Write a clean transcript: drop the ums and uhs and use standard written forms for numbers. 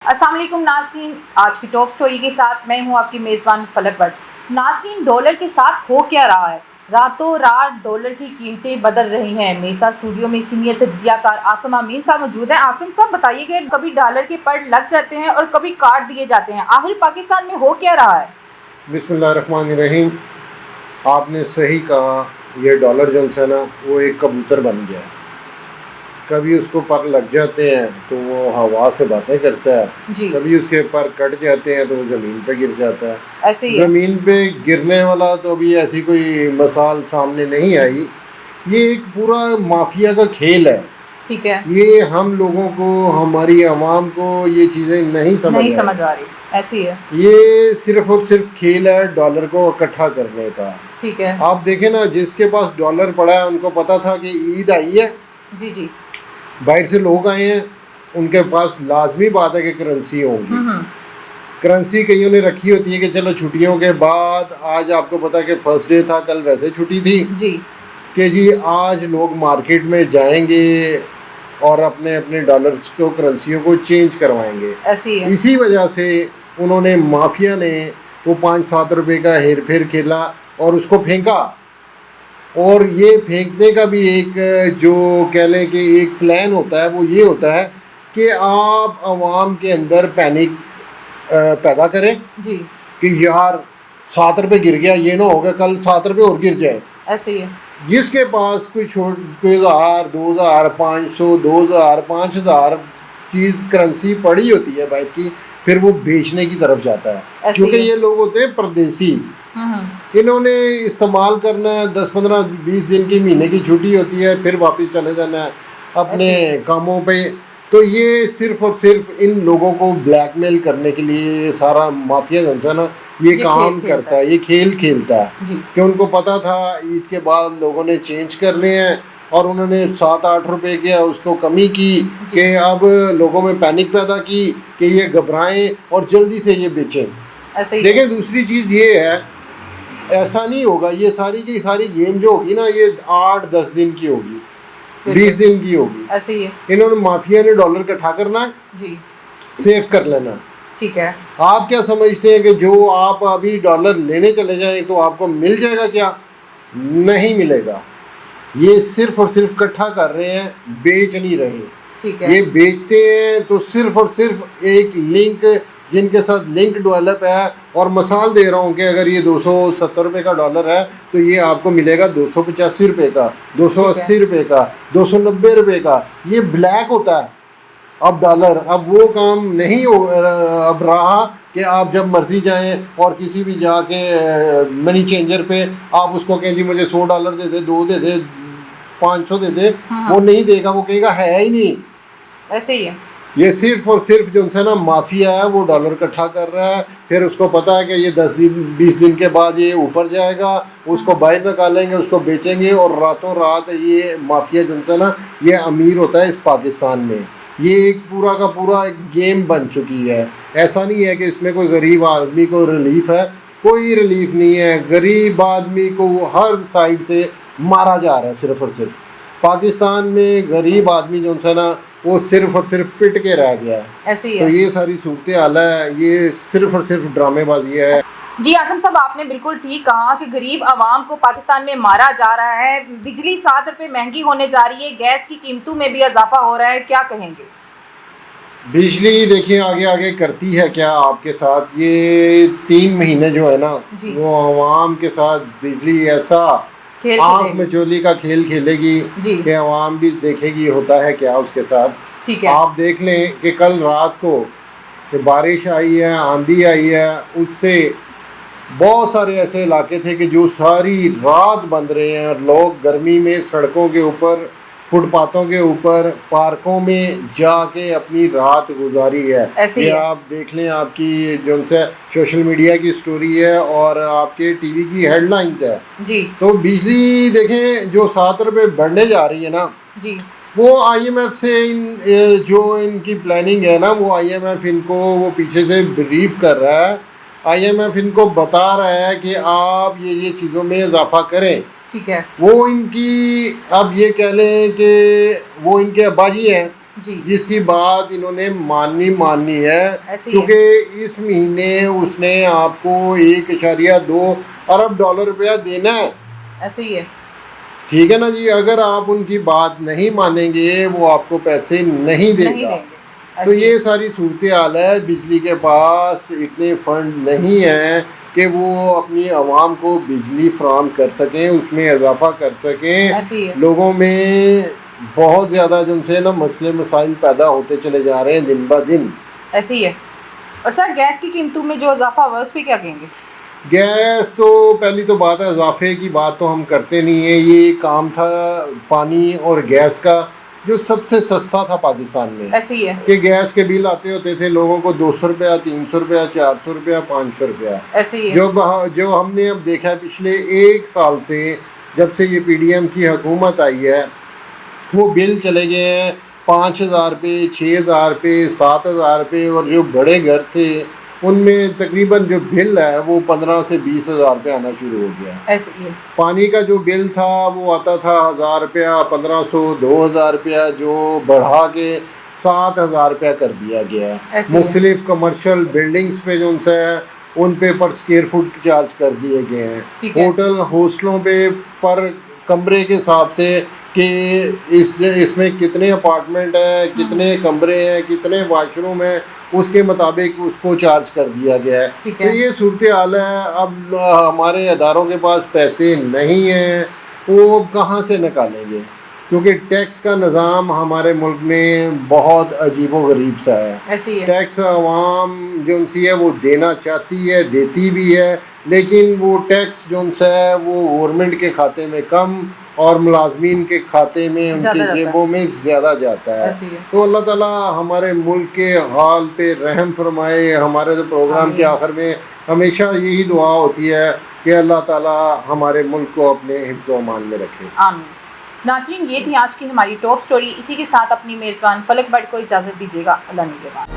السلام علیکم ناظرین، آج کی ٹاپ سٹوری کے ساتھ میں ہوں آپ کی میزبان فلک بٹ۔ ناظرین، ڈالر کے ساتھ ہو کیا رہا ہے؟ راتوں رات ڈالر کی قیمتیں بدل رہی ہیں۔ میسا اسٹوڈیو میں سینئر تجزیہ کار عاصم امین صاحب موجود ہیں۔ عاصم صاحب بتائیے کہ کبھی ڈالر کے پڑ لگ جاتے ہیں اور کبھی کاٹ دیے جاتے ہیں، آخر پاکستان میں ہو کیا رہا ہے؟ بسم اللہ الرحمن الرحیم۔ آپ نے صحیح کہا، یہ ڈالر جو ہے نا وہ ایک کبوتر بن گیا ہے۔ کبھی اس کو پر لگ جاتے ہیں تو وہ ہوا سے باتیں کرتا ہے جی، کبھی اس کے پر کٹ جاتے ہیں تو وہ زمین پہ گر جاتا ہے۔ ایسے ہی ہے۔ زمین پہ گرنے والا تو ابھی ایسی کوئی مثال سامنے نہیں آئی۔ یہ ایک پورا مافیا کا کھیل ہے۔ ٹھیک ہے، یہ ہم لوگوں کو، ہماری عوام کو یہ چیزیں نہیں سمجھ آ رہی، ایسے ہی ہے۔ یہ صرف اور صرف کھیل ہے ڈالر کو اکٹھا کرنے کا۔ ٹھیک ہے، آپ دیکھیں نا، جس کے پاس ڈالر پڑا ہے ان کو پتا تھا کہ عید آئی ہے، جی جی، باہر سے لوگ آئے ہیں، ان کے پاس لازمی بات ہے کہ کرنسی ہوں گی۔ کرنسی کئیوں نے رکھی ہوتی ہے کہ چلو چھٹیوں کے بعد، آج آپ کو پتا کہ فرسٹ ڈے تھا، کل ویسے چھٹی تھی، جی کہ جی آج لوگ مارکیٹ میں جائیں گے اور اپنے اپنے ڈالرز کو، کرنسیوں کو چینج کروائیں گے۔ ایسے ہی ہے۔ اسی وجہ سے انہوں نے، مافیا نے، وہ 5-7 روپے کا ہیر پھیر کھیلا اور اس کو پھینکا۔ اور یہ پھینکنے کا بھی ایک، جو کہہ لیں کہ ایک پلان ہوتا ہے، وہ یہ ہوتا ہے کہ آپ عوام کے اندر پینک پیدا کریں جی، کہ یار 7 روپے گر گیا، یہ نہ ہوگا کل 7 روپے اور گر جائے۔ ایسے ہی ہے۔ جس کے پاس کوئی 1000 2000 500 2000 5000 چیز کرنسی پڑی ہوتی ہے بائک کی، پھر وہ بیچنے کی طرف جاتا ہے، کیونکہ یہ لوگ ہوتے ہیں پردیسی۔ انہوں نے استعمال کرنا ہے، 10-15-20 دن کی، مہینے کی چھٹی ہوتی ہے، پھر واپس چلے جانا ہے اپنے کاموں پہ۔ تو یہ صرف اور صرف ان لوگوں کو بلیک میل کرنے کے لیے یہ سارا مافیا جو ہے نا یہ کام کرتا ہے، یہ کھیل کھیلتا ہے۔ کہ ان کو پتا تھا عید کے بعد لوگوں نے چینج کرنے ہیں، اور انہوں نے 7-8 روپے کیا اس کو کمی کی، کہ اب لوگوں میں پینک پیدا کی کہ یہ گھبرائیں اور جلدی سے یہ بیچیں۔ دیکھیں، دوسری چیز یہ ہے، ایسا نہیں ہوگا، یہ ساری کی ساری گیم جو ہوگی نا، یہ 8-10 دن کی ہوگی، 20 دن کی ہوگی۔ ایسے ہی ہے۔ انہوں نے، مافیا نے، ڈالر اکٹھا کرنا ہے، جی، سیو کر لینا۔ ٹھیک ہے۔ آپ کیا سمجھتے ہیں کہ جو آپ ابھی ڈالر لینے چلے جائیں تو آپ کو مل جائے گا؟ کیا نہیں ملے گا۔ یہ صرف اور صرف اکٹھا کر رہے ہیں، بیچ نہیں رہے۔ ٹھیک ہے، یہ بیچتے ہیں تو صرف اور صرف ایک لنک، جن کے ساتھ لنک ڈیولپ ہے، اور مثال دے رہا ہوں کہ اگر یہ 270 روپے کا ڈالر ہے تو یہ آپ کو ملے گا 285 روپے کا، 280 روپے کا، 290 روپے کا۔ یہ بلیک ہوتا ہے اب ڈالر۔ اب وہ کام نہیں اب رہا کہ آپ جب مرضی جائیں اور کسی بھی جا کے منی چینجر پہ آپ اس کو کہیں جی مجھے $100 دے دے، 2 دے دے، 500 دے دے، وہ نہیں دے گا، وہ کہے گا ہے ہی نہیں۔ ایسے ہی ہے۔ یہ صرف اور صرف جو ہے نا مافیا ہے، وہ ڈالر اکٹھا کر رہا ہے، پھر اس کو پتا ہے کہ یہ 10-20 دن کے بعد یہ اوپر جائے گا، اس کو باہر نکالیں گے، اس کو بیچیں گے، اور راتوں رات یہ مافیا جو ہے نا یہ امیر ہوتا ہے اس پاکستان میں۔ یہ ایک پورا کا پورا ایک گیم بن چکی ہے۔ ایسا نہیں ہے کہ اس میں کوئی غریب آدمی کو ریلیف ہے، کوئی ریلیف نہیں ہے۔ غریب آدمی کو ہر سائڈ سے مارا جا رہا ہے۔ صرف اور صرف پاکستان میں غریب آدمی جو ہے نا وہ صرف اور صرف پٹ کے رہ گیا ہے۔ ایسے ہی تو ہے۔ یہ ساری صورتحال ہے، یہ صرف اور صرف ڈرامے بازی ہے۔ جی عاصم صاحب، آپ نے بالکل ٹھیک کہا کہ غریب عوام کو پاکستان میں مارا جا رہا ہے۔ بجلی 7 روپے مہنگی ہونے جا رہی ہے، گیس کی قیمتوں میں بھی اضافہ ہو رہا ہے، کیا کہیں گے؟ بجلی دیکھیں آگے آگے کرتی ہے کیا آپ کے ساتھ۔ یہ 3 مہینے جو ہے نا وہ عوام کے ساتھ بجلی ایسا آنکھ مچولی کا کھیل کھیلے گی کہ عوام بھی دیکھے گی ہوتا ہے کیا اس کے ساتھ۔ آپ دیکھ لیں کہ کل رات کو کہ بارش آئی ہے، آندھی آئی ہے، اس سے بہت سارے ایسے علاقے تھے کہ جو ساری رات بند رہے ہیں، اور لوگ گرمی میں سڑکوں کے اوپر، فٹ پاتھوں کے اوپر، پارکوں میں جا کے اپنی رات گزاری ہے۔ یہ آپ دیکھ لیں، آپ کی جو سے سوشل میڈیا کی سٹوری ہے اور آپ کے ٹی وی کی ہیڈ لائنز ہے۔ تو بجلی دیکھیں جو 7 روپے بڑھنے جا رہی ہے نا، وہ آئی ایم ایف سے جو ان کی پلاننگ ہے نا، وہ آئی ایم ایف ان کو وہ پیچھے سے بریف کر رہا ہے۔ آئی ایم ایف ان کو بتا رہا ہے کہ آپ یہ چیزوں میں اضافہ کریں۔ ٹھیک ہے۔ وہ ان کی، اب یہ کہہ لیں کہ وہ ان کے ابا جی ہیں، جس کی بات انہوں نے ماننی ہے، کیونکہ اس مہینے اس نے آپ کو 1.2 ارب ڈالر روپیہ دینا ہے. ایسے ہی ہے، ٹھیک ہے نا جی. اگر آپ ان کی بات نہیں مانیں گے وہ آپ کو پیسے نہیں دے گا. تو یہ ساری صورتحال ہے. بجلی کے پاس اتنے فنڈ نہیں ہیں کہ وہ اپنی عوام کو بجلی فراہم کر سکیں، اس میں اضافہ کر سکیں. لوگوں میں بہت زیادہ جن سے نا مسئلے مسائل پیدا ہوتے چلے جا رہے ہیں دن بہ دن. ایسے ہی ہے. اور سر گیس کی قیمتوں میں جو اضافہ ہوا اس پہ کیا کہیں گے؟ گیس تو پہلی تو بات ہے، اضافے کی بات تو ہم کرتے نہیں ہیں. یہ کام تھا پانی اور گیس کا جو سب سے سستا تھا پاکستان میں. ایسے ہی ہے کہ گیس کے بل آتے ہوتے تھے لوگوں کو 200 روپیہ، 300 روپیہ، 400 روپیہ، 500 روپیہ. ایسے ہی ہے. جو ہم نے اب دیکھا ہے پچھلے 1 سال سے جب سے یہ PDM کی حکومت آئی ہے، وہ بل چلے گئے ہیں 5,000 روپے، 6,000 روپے، 7,000 روپے. اور جو بڑے گھر تھے ان میں تقریباً جو بل ہے وہ 15 سے 20,000 روپے آنا شروع ہو گیا. ایسے ہی ہے. پانی کا جو بل تھا وہ آتا تھا 1,000 روپیہ، 1,500، 2,000 روپیہ، جو بڑھا کے 7,000 روپیہ کر دیا گیا ہے. مختلف کمرشل بلڈنگز پہ جو ہے ان پہ پر اسکوائر فٹ چارج کر دیے گئے ہیں. ہوٹل ہاسٹلوں پہ پر کمرے کے حساب سے کہ اس میں کتنے اپارٹمنٹ ہیں، کتنے کمرے ہیں، کتنے واش روم ہیں، اس کے مطابق اس کو چارج کر دیا گیا ہے. تو یہ صورتحال ہے. اب ہمارے اداروں کے پاس پیسے نہیں ہیں، وہ کہاں سے نکالیں گے؟ کیونکہ ٹیکس کا نظام ہمارے ملک میں بہت عجیب و غریب سا ہے. ٹیکس عوام جو سی ہے وہ دینا چاہتی ہے، دیتی بھی ہے، لیکن وہ ٹیکس جو ہے وہ گورنمنٹ کے کھاتے میں کم اور ملازمین کے کھاتے میں، ان کے جیبوں میں زیادہ جاتا ہے. تو اللہ تعالیٰ ہمارے ملک کے حال پہ رحم فرمائے. ہمارے پروگرام کے آخر میں ہمیشہ یہی دعا ہوتی ہے کہ اللہ تعالیٰ ہمارے ملک کو اپنے حفظ و امان میں رکھے. آمین. ناظرین یہ تھی آج کی ہماری ٹاپ سٹوری. اسی کے ساتھ اپنی میزبان فلک بٹ کو اجازت دیجیے گا. اللہ نگہبان.